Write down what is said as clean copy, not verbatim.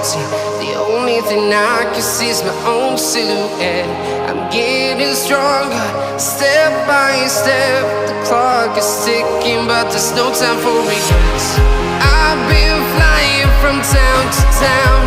empty. The only thing I can see is my own silhouette. I'm getting stronger, step by step. The clock is ticking, but there's no time for regrets. I've been flying from town to town,